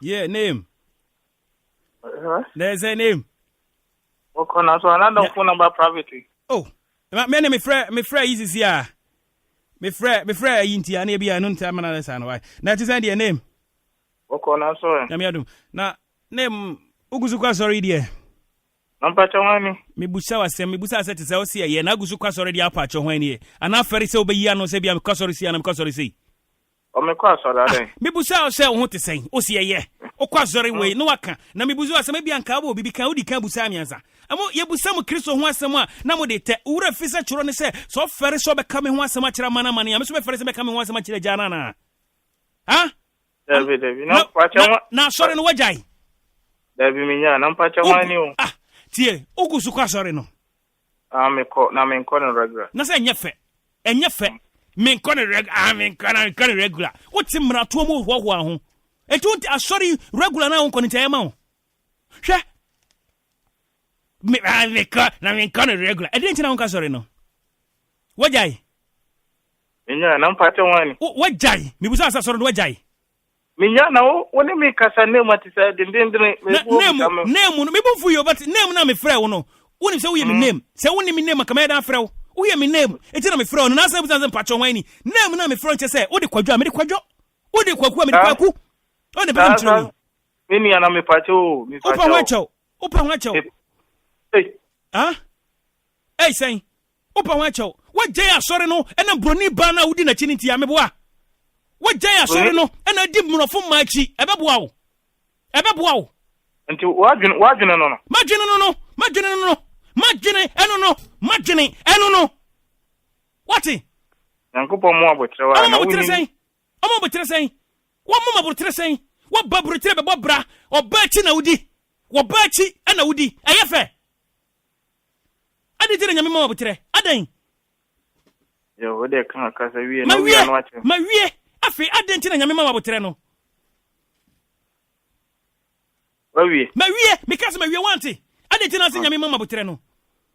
Yeah, name. There's a name. Okay, now so another phone number privately. Oh, my name is Fred is here. Me Fred Inti and be an time another son. Why? Now to send your name. Okay, now so. Namiadum. Now, name Uguzuka sorry, dear. Number 20. Me busa was me busa said to say, yeah, Naguzuka sorry, the apache when ye. And after it's over, Yano say, I'm Cosori and I'm Cosori. Oh, me cross or that. Me busa say, what to say, oh, see, yeah. O kwasori we no aka na mebuzu asema bia nka bo bibi kan odi kan busa mianza amo yebusa mu Kristo ho asema na mo de te ura fisa churo ne se so fere so be kame ho asema kira mana mana ya me so be fere se be kame ho asema kira jana na ha David no pacha na sorry no wajai David minya na pacha wani o tie ogusu kwasori no me ko na me ko no regular na se enyefe me ko no regular me ko no regular woti mrato mo hoho ho etu asori regular na won ntia ma ho hwe me ka na me kan regular e dey ntia na won ka sorry no wajai minya na mpate wani wajai mi busa asa sorry no wajai minya na woni mi kasa ne matisa dindindin name no me bofu yo but name na me frɛ wo no woni sɛ wo ye me name sɛ woni me name ka me da frɛ wo wo ye me name eti na me frɛ wo na sɛ busa mpache wani name na me frɛ nche sɛ wo de kwadwo a me de kwadwo wo de kwaku a me de kwaku o de bam chiro mini ana me pache o mi pache opa ho acho eh sen opa ho acho what jay asori no e na broni ba na wudi na chiniti ya meboa what jay asori no e na di murofo machi ebeboa wo nti wadwene no madwene eno no wati yankopo mo abotre na wuni omo botre sen wo mama botre sen wo babrotre be bobra obachi na wudi wo bachi na wudi eyefe adi tire nyame mama botre adan yo we de kan kasa wie na wie no ache ma wie afi adan tire nyame mama botre no ma wie me kasa ma wie wanti adan tire na nyame mama botre no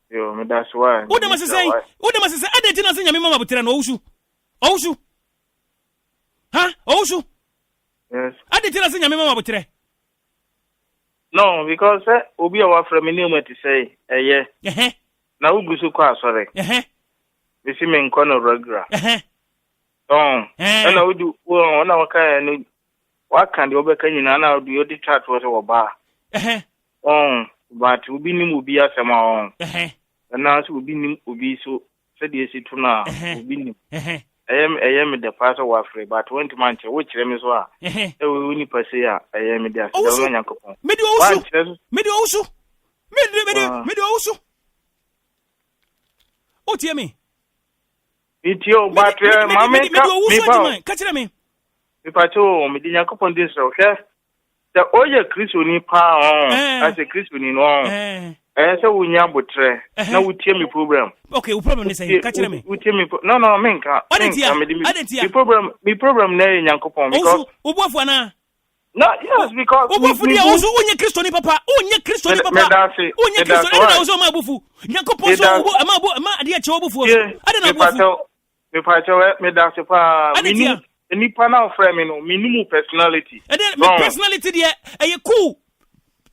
yo me that's why wo de ma sese adan tire na nyame mama botre no owusu ha owusu yes adan tire na nyame mama botre no because obi a wa from me name to say na ugusu kwa sorry we see me nko no regular na udu na waka no waka ndi obeka nyina na udu yodi chat wo se wo ba but ubi nim ubi asema na so ubi nim ubi so se de esi tu na ubi nim me the pastor wa free but 20 months wo kire me so a we ni pase a me de asema nyankopon me de owusu o tie me itio but mama ka kire me mi pacho me de nyankopon din so hwe the oye Kristo ni pa as a Kristo ni no so wunya botre na wutie me problem okay wo problem ni say ka kire me wutie me no menka me problem na nyankopon because obuafu na no yes because obuafu dia ozo onye Kristo ni papa onye Kristo ni papa onye Kristo ni na ozo ma bufu nyankopon so ma ade ache obufu ade na obufu me pacho me da se pa ni pa na ofre me no minimum personality me personality dia e cool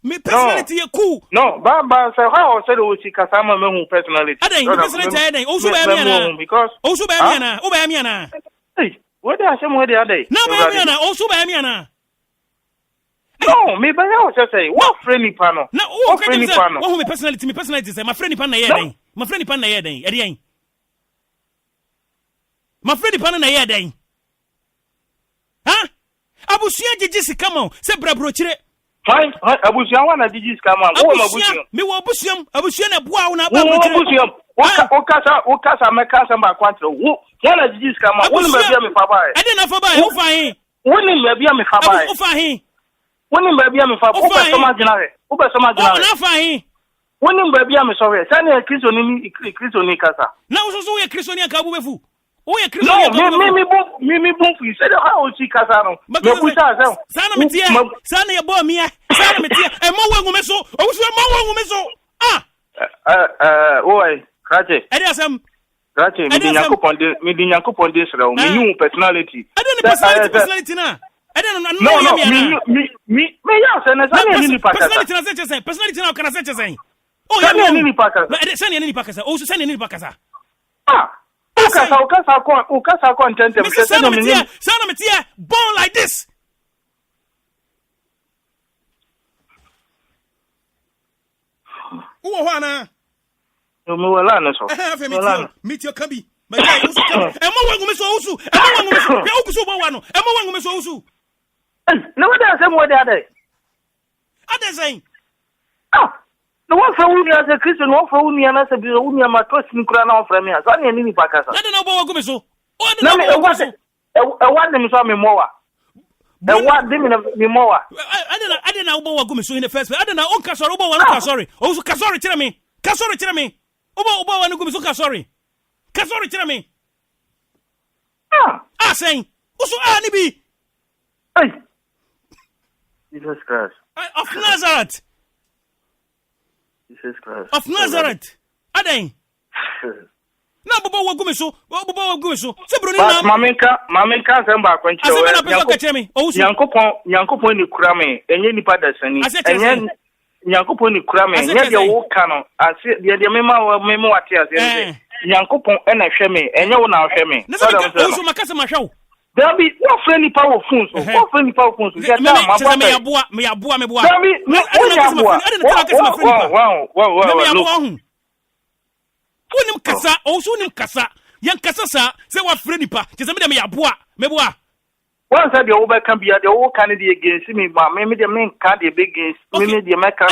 me personality ye cool no ba say how say o si kasama me hu personality adan personality adan ozo ba mi ana because ozo ba mi ana o ba mi ana hey what dey asem what dey adan na ba mi ana ozo ba mi ana no me ba ya say what friendly panel na o friendly panel o me personality say my friendly panel na ye dan my friendly panel na ye dan e dey my friendly panel na ye dan ha abusuya jeje sikama se brabro kire fine abusuya wana jeje sikama wo abusuya me wo abusuya na boa na brabro kire abusuya o kasa me kasa ba kwantre wo wana jeje sikama wo ni mabia me fa bae ade na fa bae wo fa hin wo ni mabia me fa bae wo fa hin wo ni mabia me fa wo be so ma ginare wo na fa hin wo ni mabia me so we sane Kristo ni kasa na wo so ye Kristo ni aka bu befu o ye Kristo me bon fi say how o si kasa no me buta say sana metie sana ye bo mia sana metie e mo wangu meso o so mo wangu meso oi krache ade asem krache mi di nyankopon de sra o me new personality ade ni personality na Me ya say na say ni pakasa. Personality na kana say. Oh, ya ni pakasa. Say ni pakasa. Oh, say ni pakasa. Ukasa content. Sana metia born like this. Uwo hwana. No wala na so. Meet your kabi. My guy, usu kabi. Emo wangu meso usu. Ya ukusu bo wano. Emo wangu meso usu. No wada say mo dey ade. Ade say. No one for uni as a Christian, one for uni and as a uni and my trust in Kurana from me. So I need Pakasa. I don't know what go so. No, I want them to me more. I want them in me more. I don't know what go so in the first place. I don't know. Oh, sorry, Oba, sorry. Oh, sorry, tell me. Sorry, tell me. Oba, want to go so sorry. Sorry, tell me. Saying. Also, Anibi. Jesus Christ. Of Nazareth. Jesus Christ. Of Nazareth. Aden. Na bobo wa gumeso. Se broni na. Mamenka semba kwanchi. Ase me na pesa ka chemi. Owusu. Nyankopon ni kura me. Enye nipa da sani. Enye Nyankopon ni kura me. Enye de wo ka no. Ase de mema wate ase. Nyankopon na hwe me. Enye wo na hwe me. Owusu makase ma hwe wo. Dabi, what friendly power phones? What friendly power phones? Me abua. Dabi, wow. Unim kasa, also unim kasa. Yan kasa sa, say what friendly pa. Just me abua, me bua. Once I be over can be the whole candidate against me, but maybe the main candidate against me, the American,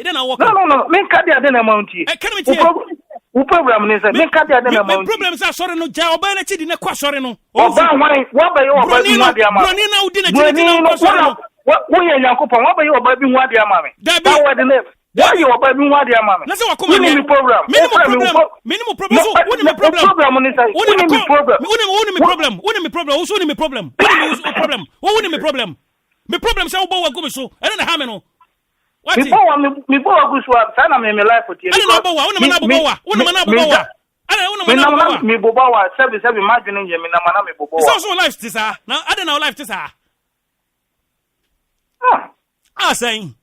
then I walk. No, main candidate then amount here. Who program is a main candidate then amount. Problems are sorry no job, but it's in a question. What by your baby, what are you about being what they are, mammy? That was the name. Why you about being what they are, mammy? Let's walk on the program. Minimum problem. What is the problem? Me problem say obo wa go so. I don't know how many. What? Me bo wa go so. Sana me life for you. I don't know about wa. Una mana bo wa. Una mana bo wa. Me bo wa. Service imagine me na mana me bo wa. So life this ah. Now I don't know life this ah. Saying.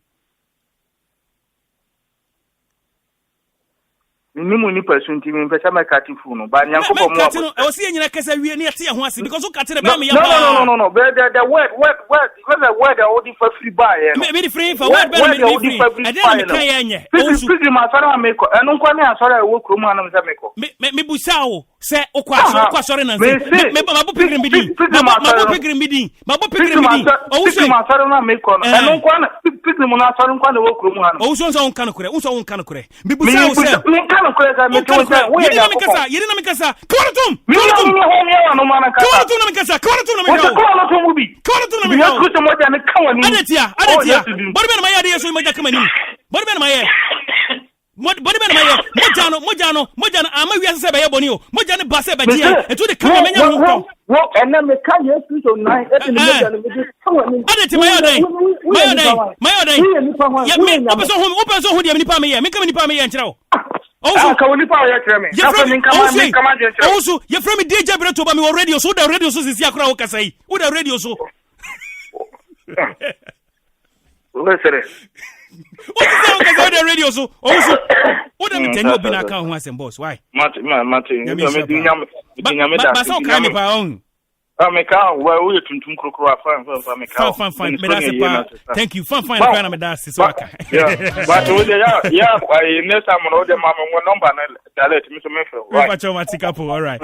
Nimu ni person ti me pesa make atifu no ba Nyankopon mo o si enyina kasa wie ne ate ho ase because o ka tere ba me ya no but the word because the word all the free buy me the free for word be free and then me kan ya nye o su free ma sara make enu kwa ne asara wo krom anam se meko me busa o se o kwa sore na se me ba bo pigrim bidin ma bo pigrim bidin o so ma sara na make enu kwa na pigrim na sara kwa na wo krom anam o so on kan kure me busa o se Yedina mikasa. Kwaratum. Adetia. Bodi ben maye de so imaja kama nim. Bodi ben maye. Mojano ama wiase se be ye boni o. Mojane ba se be dia. Etu de kama menya ho. Wo ena me ka Yesu so nine e ni mojano me kawa ni. Adetia mayo dai. Ya me opeso ho dia me nipa me ye. Me kama nipa me ye nchira o. Also, you from DJ Breto, but me radio so the radio so is here. Who the radio so? What is the radio so? Also, what am I telling you? Been account once and boss. Why? Martin. Fine. Thank you. Fine. So but next time on the mama number direct me so all right.